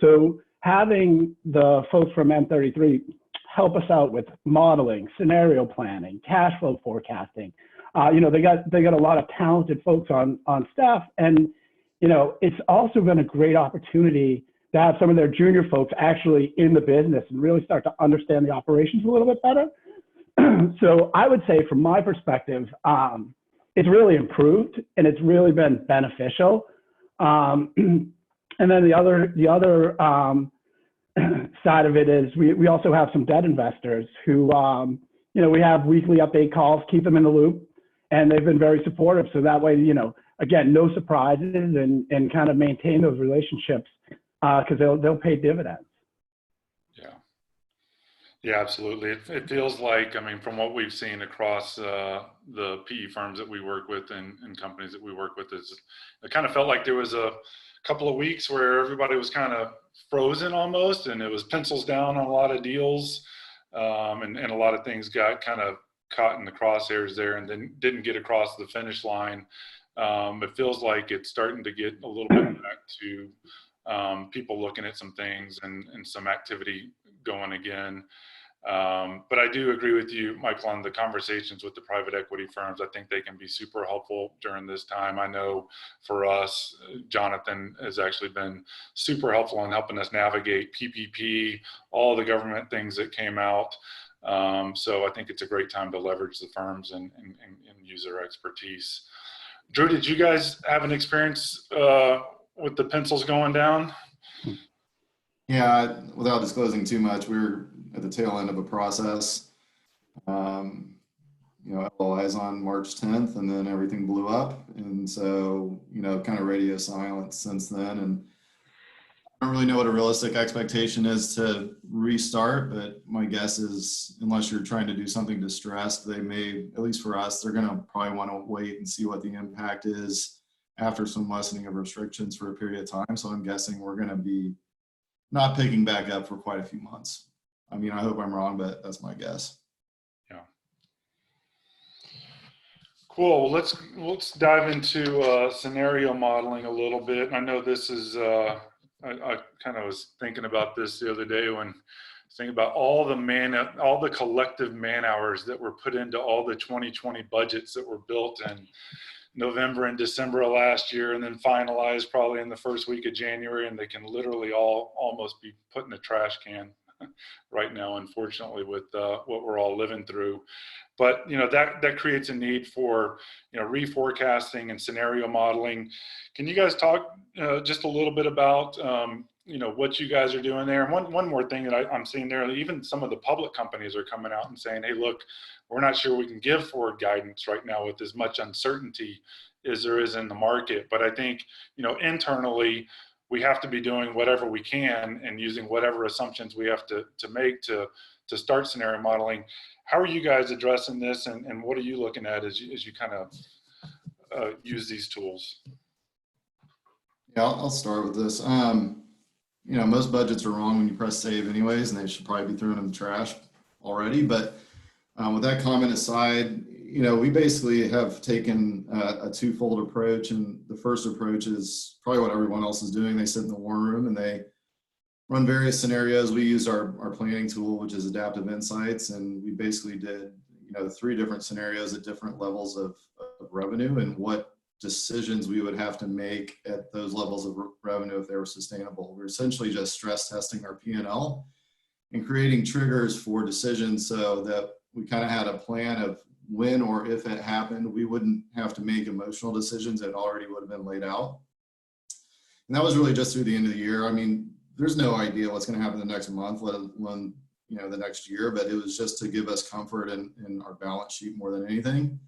S6: So having the folks from M33 help us out with modeling, scenario planning, cash flow forecasting. They got a lot of talented folks on staff, and it's also been a great opportunity to have some of their junior folks actually in the business and really start to understand the operations a little bit better. So I would say, from my perspective, it's really improved and it's really been beneficial. And then the other side of it is we also have some debt investors who, we have weekly update calls, keep them in the loop, and they've been very supportive. So that way, again, no surprises and kind of maintain those relationships because they'll pay dividends.
S1: Yeah. Yeah, absolutely. It feels like, I mean, from what we've seen across the PE firms that we work with and companies that we work with, is it kind of felt like there was a couple of weeks where everybody was kind of frozen almost, and it was pencils down on a lot of deals, and a lot of things got kind of caught in the crosshairs there and then didn't get across the finish line. It feels like it's starting to get a little bit back to people looking at some things and some activity going again. But I do agree with you, Michael, on the conversations with the private equity firms. I think they can be super helpful during this time. I know for us, Jonathan has actually been super helpful in helping us navigate PPP, all the government things that came out. So I think it's a great time to leverage the firms and use their expertise. Drew, did you guys have an experience with the pencils going down?
S4: Yeah, without disclosing too much, we were at the tail end of a process. LOIs on March 10th, and then everything blew up. And so, kind of radio silence since then. And I don't really know what a realistic expectation is to restart, but my guess is unless you're trying to do something distressed, they may, at least for us, they're going to probably want to wait and see what the impact is after some lessening of restrictions for a period of time. So I'm guessing we're going to be not picking back up for quite a few months. I mean, I hope I'm wrong, but that's my guess.
S1: Yeah. Cool. Well, let's dive into scenario modeling a little bit. I know this is I kind of was thinking about this the other day when thinking about all the collective man hours that were put into all the 2020 budgets that were built in November and December of last year, and then finalized probably in the first week of January, and they can literally all almost be put in the trash can right now, unfortunately, with what we're all living through. But that creates a need for reforecasting and scenario modeling. Can you guys talk just a little bit about what you guys are doing there? And one more thing that I'm seeing there, even some of the public companies are coming out and saying, hey, look, we're not sure we can give forward guidance right now with as much uncertainty as there is in the market. But I think internally, we have to be doing whatever we can and using whatever assumptions we have to make to start scenario modeling. How are you guys addressing this, and what are you looking at as you kind of use these tools?
S4: Yeah, I'll start with this. Most budgets are wrong when you press save anyways, and they should probably be thrown in the trash already. But with that comment aside, we basically have taken a twofold approach. And the first approach is probably what everyone else is doing. They sit in the war room and they run various scenarios. We use our planning tool, which is Adaptive Insights. And we basically did, 3 different scenarios at different levels of revenue and what decisions we would have to make at those levels of revenue if they were sustainable. We're essentially just stress testing our P&L and creating triggers for decisions so that we kind of had a plan of when or if it happened, we wouldn't have to make emotional decisions. It already would have been laid out. And that was really just through the end of the year. I mean, there's no idea what's going to happen the next month, let alone, the next year, but it was just to give us comfort in our balance sheet more than anything.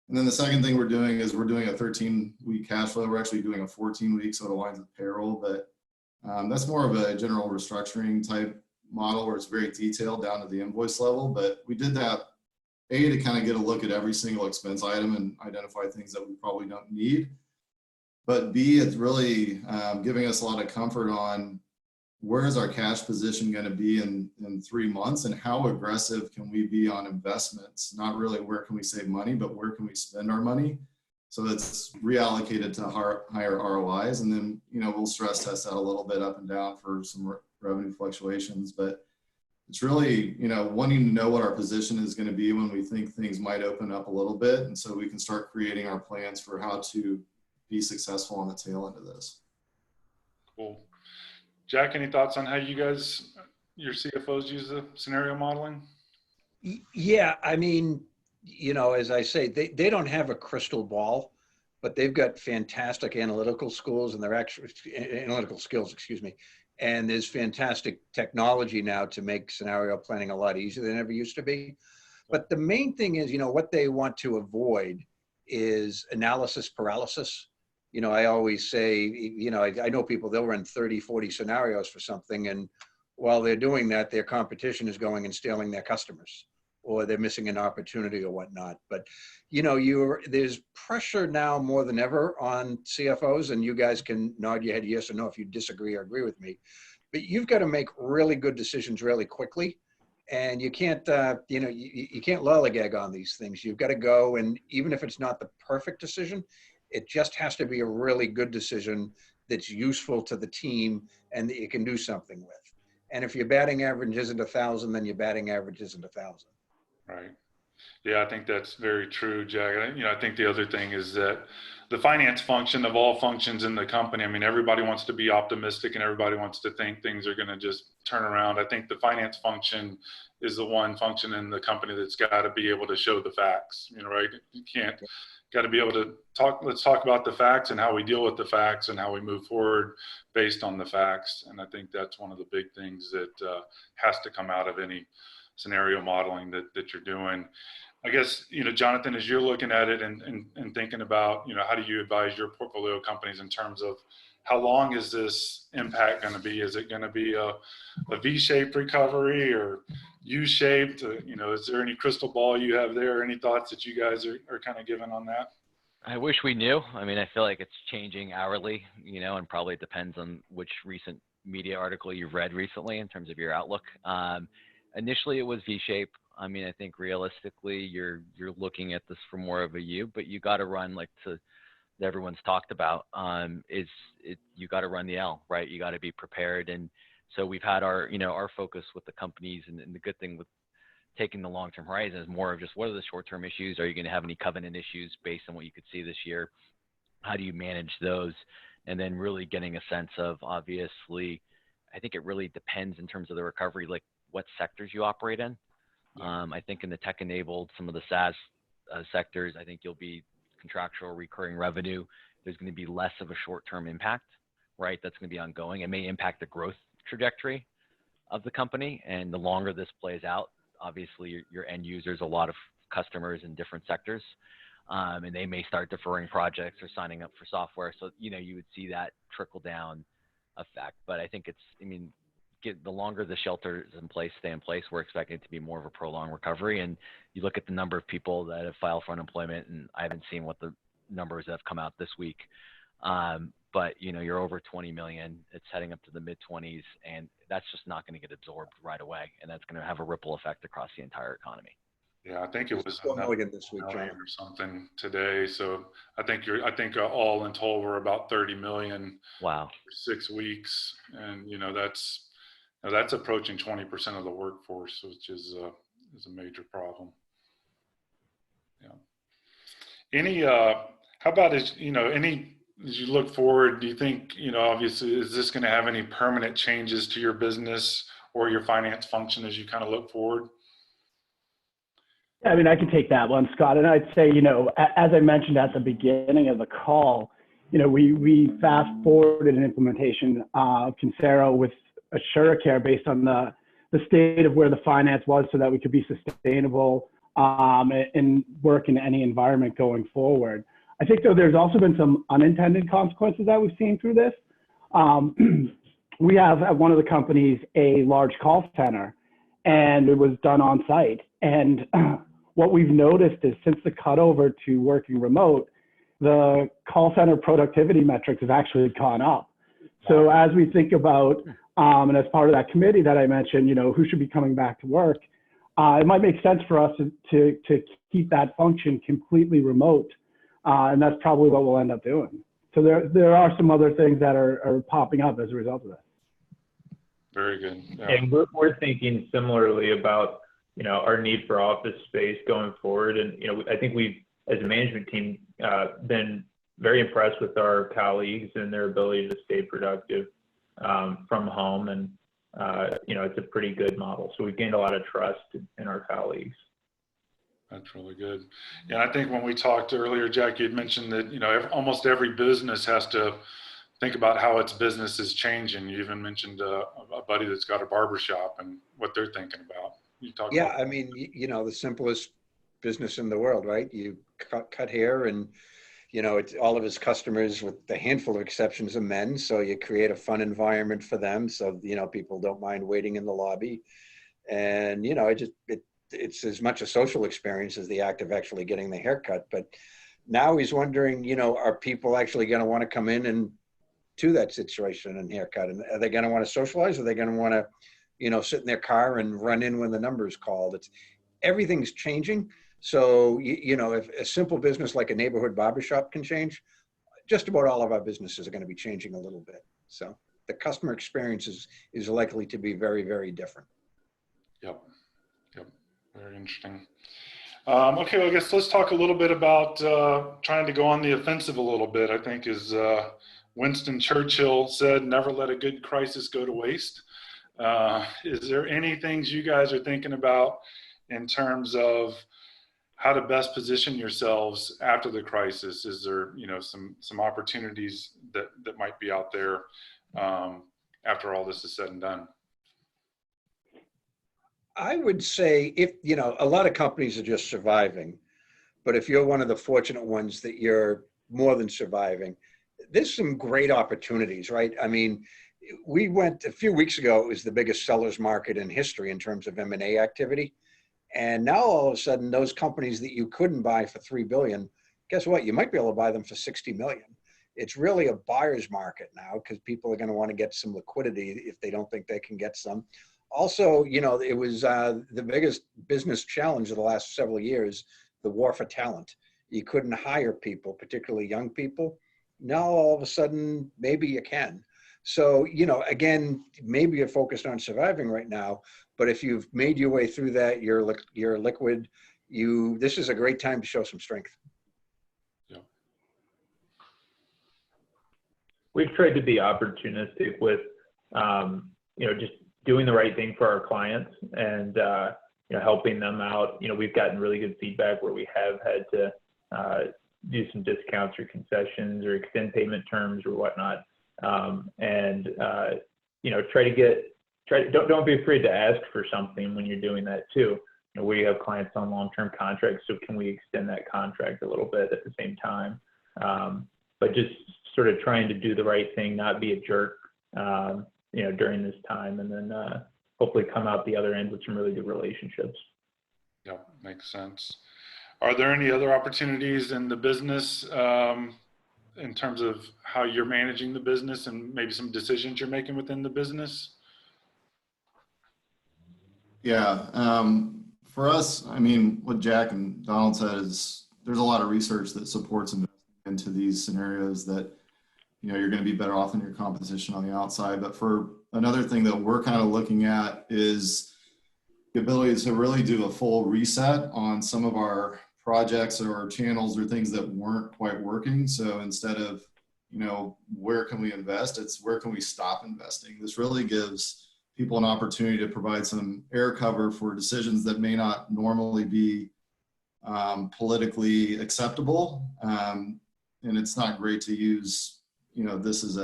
S4: And then the second thing we're doing is we're doing a 13-week cash flow. We're actually doing a 14-week, so it aligns with payroll, but that's more of a general restructuring type model where it's very detailed down to the invoice level. But we did that, A, to kind of get a look at every single expense item and identify things that we probably don't need. But B, it's really giving us a lot of comfort on where is our cash position going to be in 3 months, and how aggressive can we be on investments? Not really where can we save money, but where can we spend our money? So it's reallocated to higher ROIs. And then, we'll stress test that a little bit up and down for some revenue fluctuations. But it's really, wanting to know what our position is going to be when we think things might open up a little bit. And so we can start creating our plans for how to be successful on the tail end of this. Cool.
S1: Jack, any thoughts on how you guys, your CFOs, use the scenario modeling?
S3: Yeah, I mean, as I say, they don't have a crystal ball, but they've got fantastic analytical skills, and and there's fantastic technology now to make scenario planning a lot easier than it ever used to be. But the main thing is, what they want to avoid is analysis paralysis. You know, I always say, you know, I know people, they'll run 30, 40 scenarios for something. And while they're doing that, their competition is going and stealing their customers, or they're missing an opportunity or whatnot. But, you know, there's pressure now more than ever on CFOs, and you guys can nod your head yes or no if you disagree or agree with me. But you've got to make really good decisions really quickly. And you can't, you know, you can't lollygag on these things. You've got to go, and even if it's not the perfect decision, it just has to be a really good decision that's useful to the team and that you can do something with. And if your batting average isn't 1,000, then your batting average isn't 1,000.
S1: Right. Yeah, I think that's very true, Jack. You know, I think the other thing is that the finance function of all functions in the company, I mean, everybody wants to be optimistic and everybody wants to think things are going to just turn around. I think the finance function is the one function in the company that's got to be able to show the facts, you know, right? You can't, got to be able to talk, let's talk about the facts and how we deal with the facts and how we move forward based on the facts. And I think that's one of the big things that has to come out of any scenario modeling that you're doing. I guess, you know, Jonathan, as you're looking at it and thinking about, you know, how do you advise your portfolio companies in terms of how long is this impact going to be? Is it going to be a V-shaped recovery or U-shaped? You know, is there any crystal ball you have there? Any thoughts that you guys are kind of giving on that?
S2: I wish we knew. I mean, I feel like it's changing hourly, you know, and probably depends on which recent media article you've read recently in terms of your outlook. Initially, it was V-shape. I mean, I think realistically, you're looking at this for more of a U, but you got to run like everyone's talked about. You got to run the L, right? You got to be prepared, and so we've had our focus with the companies, and the good thing with taking the long-term horizon is more of just what are the short-term issues? Are you going to have any covenant issues based on what you could see this year? How do you manage those? And then really getting a sense of, obviously, I think it really depends in terms of the recovery, like what sectors you operate in. I think in the tech-enabled, some of the SaaS sectors, I think you'll be contractual recurring revenue. There's going to be less of a short-term impact, right? That's going to be ongoing. It may impact the growth trajectory of the company. And the longer this plays out, obviously your end users, a lot of customers in different sectors, and they may start deferring projects or signing up for software. So, you know, you would see that trickle down effect. But I think the longer the shelters in place stay in place, we're expecting it to be more of a prolonged recovery. And you look at the number of people that have filed for unemployment, and I haven't seen what the numbers that have come out this week. But, you know, you're over 20 million, it's heading up to the mid 20s, and that's just not going to get absorbed right away. And that's going to have a ripple effect across the entire economy.
S1: Yeah, I think it was
S3: 4 million this week, John,
S1: or something today. So I think all in total we're about 30 million.
S2: Wow.
S1: For 6 weeks, and you know that's approaching 20% of the workforce, which is a major problem. Yeah. How about as you look forward, do you think, you know, obviously, is this going to have any permanent changes to your business or your finance function as you kind of look forward?
S6: I mean, I can take that one, Scott. And I'd say, you know, as I mentioned at the beginning of the call, you know, we fast forwarded an implementation of Consero with AssuraCare based on the state of where the finance was, so that we could be sustainable and work in any environment going forward. I think, though, there's also been some unintended consequences that we've seen through this. We have at one of the companies a large call center, and it was done on site. And what we've noticed is since the cutover to working remote, the call center productivity metrics have actually gone up. So as we think about, and as part of that committee that I mentioned, you know, who should be coming back to work, it might make sense for us to keep that function completely remote. And that's probably what we'll end up doing. So there are some other things that are popping up as a result of that.
S1: Very good. Yeah.
S5: And we're thinking similarly about, you know, our need for office space going forward. And, you know, I think we've, as a management team, been very impressed with our colleagues and their ability to stay productive from home. And, you know, it's a pretty good model. So we've gained a lot of trust in our colleagues.
S1: That's really good. Yeah, I think when we talked earlier, Jack, you had mentioned that, you know, almost every business has to think about how its business is changing. You even mentioned a buddy that's got a barbershop and what they're thinking about. You talk about
S3: I mean, you know, the simplest business in the world, right? You cut hair, and it's all of his customers, with a handful of exceptions, are men. So you create a fun environment for them. So, people don't mind waiting in the lobby. And, it's as much a social experience as the act of actually getting the haircut. But now he's wondering, are people actually going to want to come in and to that situation and haircut? And are they going to want to socialize? Are they going to want to, sit in their car and run in when the number is called? Everything's changing. So, if a simple business like a neighborhood barbershop can change, just about all of our businesses are going to be changing a little bit. So the customer experience is likely to be very, very different.
S1: Yep. Very interesting. Okay, well, I guess let's talk a little bit about trying to go on the offensive a little bit. I think, as Winston Churchill said, never let a good crisis go to waste. Is there any things you guys are thinking about in terms of how to best position yourselves after the crisis? Is there, some opportunities that might be out there after all this is said and done?
S3: I would say, if, a lot of companies are just surviving, but if you're one of the fortunate ones that you're more than surviving, there's some great opportunities, right? I mean, we went a few weeks ago, it was the biggest sellers market in history in terms of M&A activity. And now all of a sudden, those companies that you couldn't buy for $3 billion, guess what? You might be able to buy them for $60 million. It's really a buyer's market now, because people are going to want to get some liquidity if they don't think they can get some. Also, it was the biggest business challenge of the last several years, the war for talent. You couldn't hire people, particularly young people. Now, all of a sudden, maybe you can. So, again, maybe you're focused on surviving right now, but if you've made your way through that, you're liquid, this is a great time to show some strength.
S1: Yeah.
S5: We've tried to be opportunistic with, just doing the right thing for our clients and, helping them out. We've gotten really good feedback where we have had to do some discounts or concessions or extend payment terms or whatnot. Don't be afraid to ask for something when you're doing that too. We have clients on long-term contracts, so can we extend that contract a little bit at the same time? But just sort of trying to do the right thing, not be a jerk, during this time, and then hopefully come out the other end with some really good relationships.
S1: Yeah, makes sense. Are there any other opportunities in the business in terms of how you're managing the business and maybe some decisions you're making within the business?
S4: Yeah, for us, I mean, what Jack and Donald said is there's a lot of research that supports investing into these scenarios that, you're going to be better off than your competition on the outside. But for another thing that we're kind of looking at is the ability to really do a full reset on some of our projects or channels or things that weren't quite working. So instead of, where can we invest? It's where can we stop investing? This really gives people an opportunity to provide some air cover for decisions that may not normally be politically acceptable. And it's not great to use, this as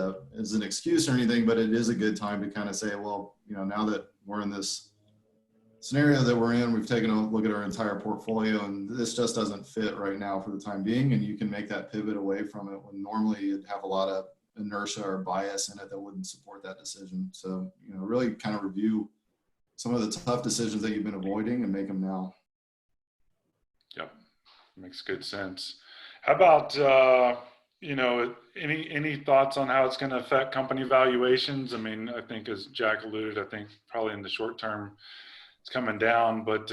S4: an excuse or anything, but it is a good time to kind of say, well, now that we're in this scenario that we're in, we've taken a look at our entire portfolio, and this just doesn't fit right now for the time being. And you can make that pivot away from it when normally you'd have a lot of inertia or bias in it that wouldn't support that decision. So, really kind of review some of the tough decisions that you've been avoiding and make them now.
S1: Yep, makes good sense. How about, any thoughts on how it's going to affect company valuations? I mean, I think as Jack alluded, I think probably in the short term it's coming down, but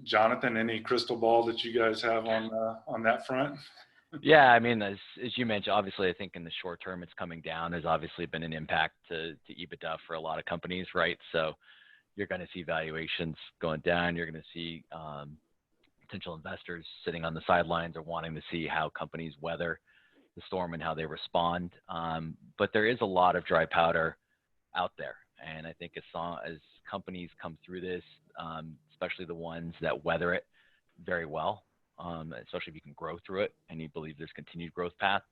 S1: Jonathan, any crystal ball that you guys have on that front?
S2: Yeah, I mean, as you mentioned, obviously, I think in the short term it's coming down. There's obviously been an impact to EBITDA for a lot of companies, right? So you're going to see valuations going down. You're going to see potential investors sitting on the sidelines or wanting to see how companies weather the storm and how they respond. But there is a lot of dry powder out there. And I think as companies come through this, especially the ones that weather it very well, especially if you can grow through it and you believe there's continued growth path,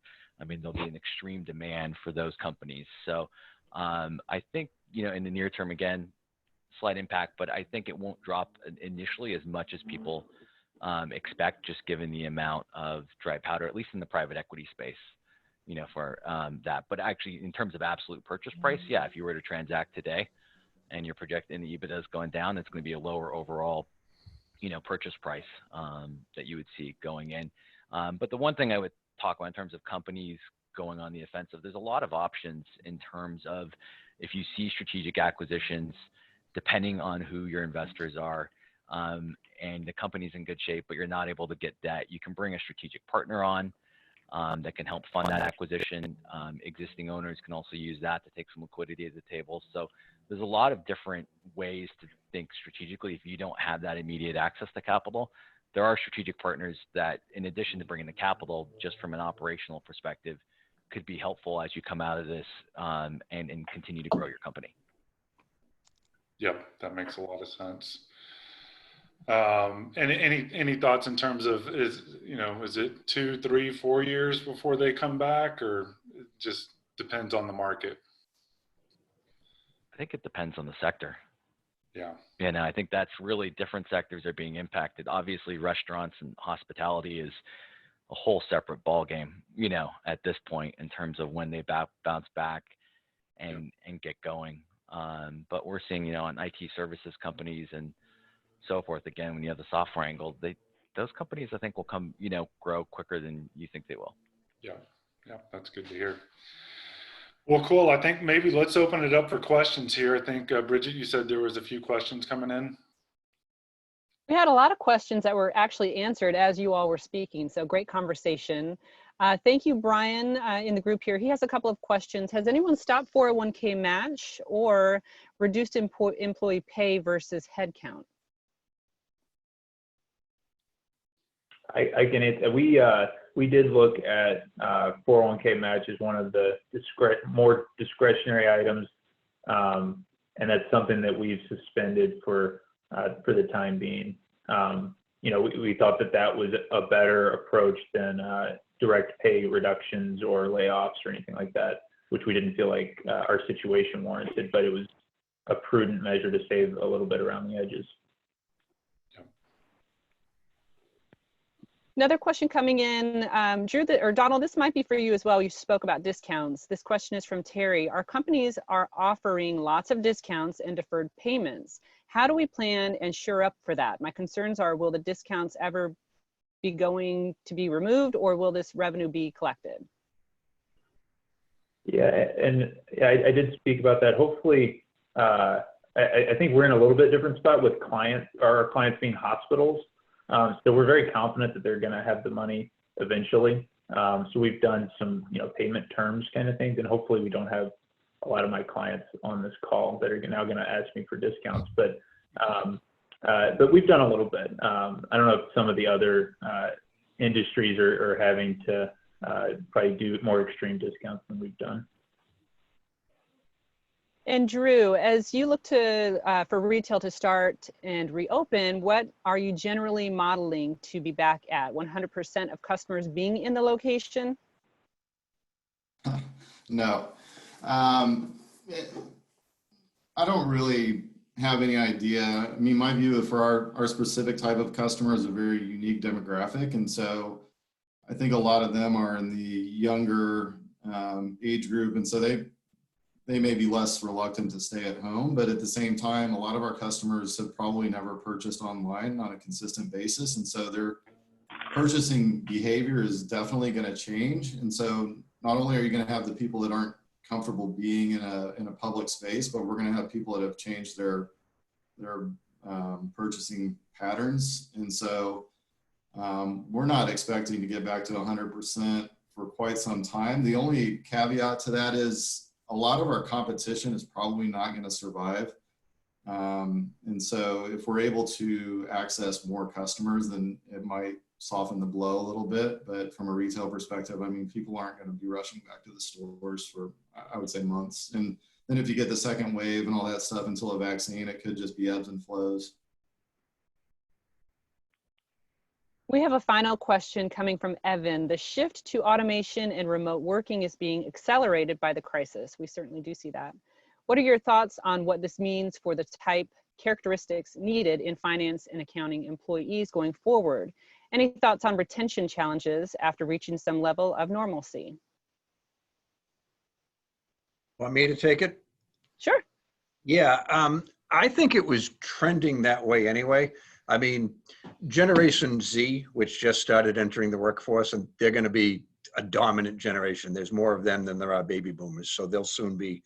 S2: I mean, there'll be an extreme demand for those companies. So I think, in the near term, again, slight impact, but I think it won't drop initially as much as people expect, just given the amount of dry powder, at least in the private equity space, for that. But actually, in terms of absolute purchase price, yeah, if you were to transact today and you're projecting the EBITDA is going down, it's going to be a lower overall, purchase price that you would see going in. But the one thing I would talk about in terms of companies going on the offensive, there's a lot of options in terms of if you see strategic acquisitions, depending on who your investors are, and the company's in good shape, but you're not able to get debt, you can bring a strategic partner on that can help fund that acquisition. Existing owners can also use that to take some liquidity at the table. So there's a lot of different ways to think strategically if you don't have that immediate access to capital. There are strategic partners that, in addition to bringing the capital, just from an operational perspective, could be helpful as you come out of this and continue to grow your company.
S1: Yep, that makes a lot of sense. Any thoughts in terms of is it 2, 3, 4 years before they come back, or it just depends on the market?
S2: I think it depends on the sector.
S1: Yeah.
S2: And I think that's really different sectors are being impacted. Obviously, restaurants and hospitality is a whole separate ballgame, at this point in terms of when they bounce back and get going. But we're seeing, on IT services companies and so forth, again, when you have the software angle, those companies, I think, will come, grow quicker than you think they will.
S1: Yeah, that's good to hear. Well, cool. I think maybe let's open it up for questions here. I think, Bridget, you said there was a few questions coming in.
S7: We had a lot of questions that were actually answered as you all were speaking, so great conversation. Thank you, Brian, in the group here. He has a couple of questions. Has anyone stopped 401k match or reduced employee pay versus headcount?
S5: I can answer. We did look at 401k match as one of the more discretionary items, and that's something that we've suspended for the time being. We thought that was a better approach than direct pay reductions or layoffs or anything like that, which we didn't feel like our situation warranted, but it was a prudent measure to save a little bit around the edges.
S7: Another question coming in, Drew, or Donald, this might be for you as well. You spoke about discounts. This question is from Terry. Our companies are offering lots of discounts and deferred payments. How do we plan and shore up for that? My concerns are, will the discounts ever be going to be removed, or will this revenue be collected?
S5: Yeah, and I did speak about that. Hopefully, I think we're in a little bit different spot with our clients being hospitals. So we're very confident that they're going to have the money eventually. So we've done some, payment terms kind of things, and hopefully we don't have a lot of my clients on this call that are now going to ask me for discounts. But we've done a little bit. I don't know if some of the other industries are having to probably do more extreme discounts than we've done.
S7: And Drew, as you look to for retail to start and reopen, what are you generally modeling to be back at? 100% of customers being in the location?
S4: No. I don't really have any idea. I mean, my view for our specific type of customer is a very unique demographic. And so I think a lot of them are in the younger age group. And so they may be less reluctant to stay at home, but at the same time, a lot of our customers have probably never purchased online on a consistent basis. And so their purchasing behavior is definitely going to change. And so not only are you going to have the people that aren't comfortable being in a public space, but we're going to have people that have changed their purchasing patterns. And so we're not expecting to get back to 100% for quite some time. The only caveat to that is a lot of our competition is probably not going to survive. And so if we're able to access more customers, then it might soften the blow a little bit. But from a retail perspective, I mean, people aren't going to be rushing back to the stores for, I would say, months. And then if you get the second wave and all that stuff until a vaccine, it could just be ebbs and flows.
S7: We have a final question coming from Evan. The shift to automation and remote working is being accelerated by the crisis. We certainly do see that. What are your thoughts on what this means for the type characteristics needed in finance and accounting employees going forward? Any thoughts on retention challenges after reaching some level of normalcy?
S3: Want me to take it?
S7: Sure.
S3: Yeah, I think it was trending that way anyway. I mean, Generation Z, which just started entering the workforce, and they're going to be a dominant generation. There's more of them than there are baby boomers, so they'll soon be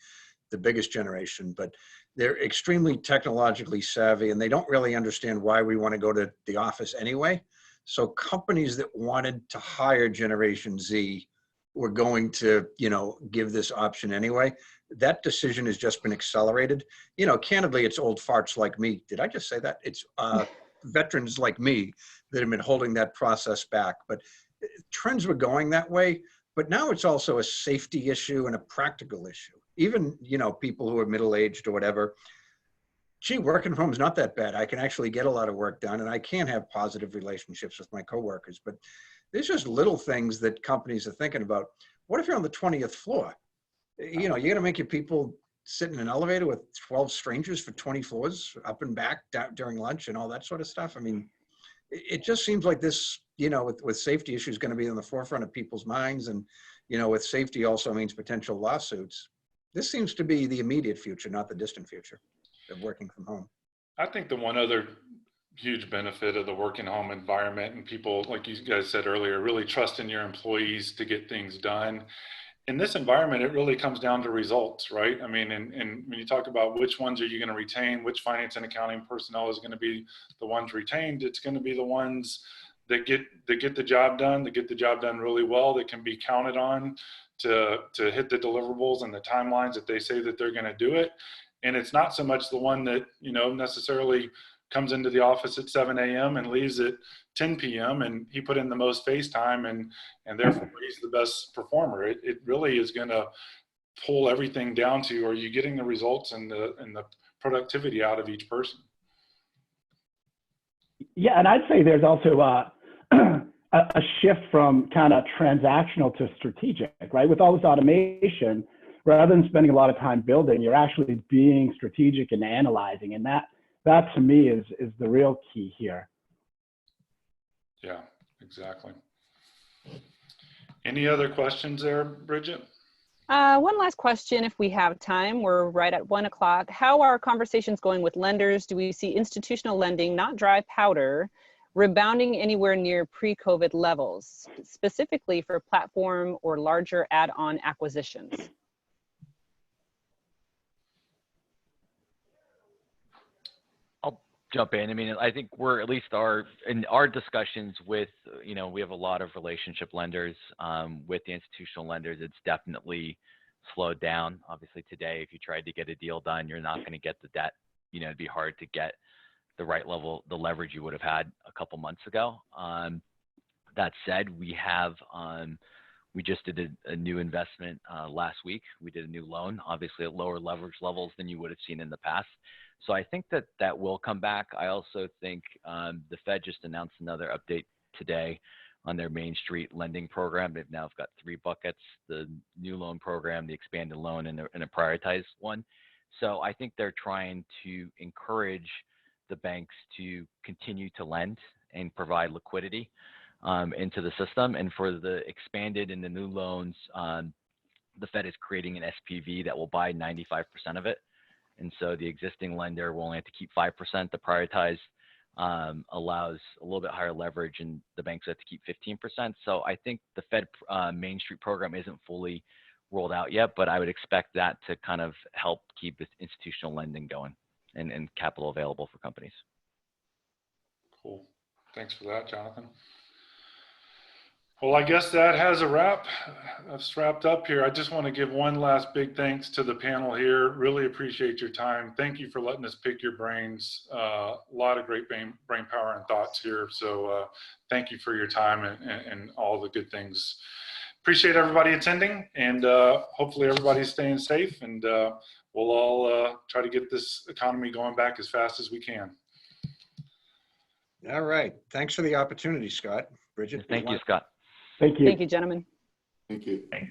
S3: the biggest generation. But they're extremely technologically savvy, and they don't really understand why we want to go to the office anyway. So companies that wanted to hire Generation Z were going to, give this option anyway. That decision has just been accelerated. Candidly, it's old farts like me. Did I just say that? It's veterans like me that have been holding that process back. But trends were going that way. But now it's also a safety issue and a practical issue. Even, people who are middle-aged or whatever, gee, working from home is not that bad. I can actually get a lot of work done, and I can have positive relationships with my coworkers. But there's just little things that companies are thinking about. What if you're on the 20th floor? You're going to make your people sit in an elevator with 12 strangers for 20 floors up and back during lunch and all that sort of stuff. I mean, it just seems like this, with safety issues going to be in the forefront of people's minds. And, with safety also means potential lawsuits. This seems to be the immediate future, not the distant future of working from home.
S1: I think the one other huge benefit of the working home environment, and people, like you guys said earlier, really trusting your employees to get things done. In this environment, it really comes down to results, right? I mean, and when you talk about which ones are you going to retain, which finance and accounting personnel is going to be the ones retained, it's going to be the ones that get the job done, that get the job done really well, that can be counted on to hit the deliverables and the timelines that they say that they're going to do it. And it's not so much the one that, necessarily comes into the office at 7 a.m. and leaves at 10 p.m. and he put in the most face time and therefore he's the best performer. It really is going to pull everything down to, are you getting the results and the productivity out of each person?
S6: Yeah, and I'd say there's also a shift from kind of transactional to strategic, right? With all this automation, rather than spending a lot of time building, you're actually being strategic and analyzing. And that to me is the real key here.
S1: Yeah, exactly. Any other questions there, Bridget?
S7: One last question, if we have time. We're right at 1 o'clock. How are conversations going with lenders? Do we see institutional lending, not dry powder, rebounding anywhere near pre-COVID levels, specifically for platform or larger add-on acquisitions?
S2: Jump in. I mean, I think we're at least in our discussions with, we have a lot of relationship lenders with the institutional lenders. It's definitely slowed down. Obviously today, if you tried to get a deal done, you're not going to get the debt. It'd be hard to get the right level, the leverage you would have had a couple months ago. That said, we just did a new investment last week. We did a new loan, obviously at lower leverage levels than you would have seen in the past. So I think that will come back. I also think the Fed just announced another update today on their Main Street lending program. They've now got 3 buckets: the new loan program, the expanded loan, and a prioritized one. So I think they're trying to encourage the banks to continue to lend and provide liquidity into the system. And for the expanded and the new loans, the Fed is creating an SPV that will buy 95% of it. And so the existing lender will only have to keep 5%. The prioritized allows a little bit higher leverage, and the banks have to keep 15%. So I think the Fed Main Street program isn't fully rolled out yet, but I would expect that to kind of help keep this institutional lending going and capital available for companies.
S1: Cool. Thanks for that, Jonathan. Well, I guess that has a wrap. That's wrapped up here. I just want to give one last big thanks to the panel here. Really appreciate your time. Thank you for letting us pick your brains. A lot of great brain power and thoughts here. So thank you for your time and all the good things. Appreciate everybody attending, and hopefully everybody's staying safe, and we'll all try to get this economy going back as fast as we can.
S3: All right. Thanks for the opportunity, Scott. Bridget.
S2: Thank you, Scott.
S6: Thank you.
S7: Thank you, gentlemen.
S4: Thank you.
S5: Thanks.